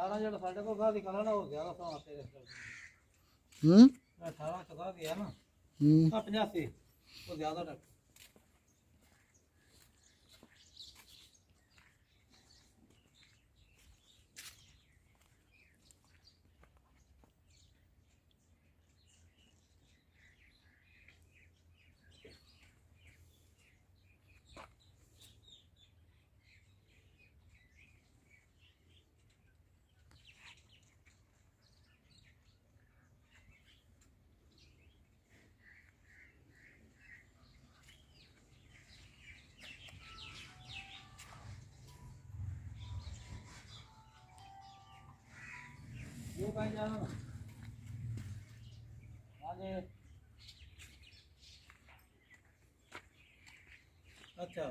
18 ਜਿਹੜਾ ਸਾਡੇ ਕੋਲ ਗਾਹ ਦੀ ਕਲਾ ਨਾ ਹੋਰ ਜ਼ਿਆਦਾ ਸੋਹਣਾ ਤੇਰੇ ਹੂੰ 18 ਚਗਾ ਗਿਆ ਨਾ ਹੂੰ ਆ 85 ਉਹ ਜ਼ਿਆਦਾ ਡਾਕਟਰ ये भाई जाना ना आगे अच्छा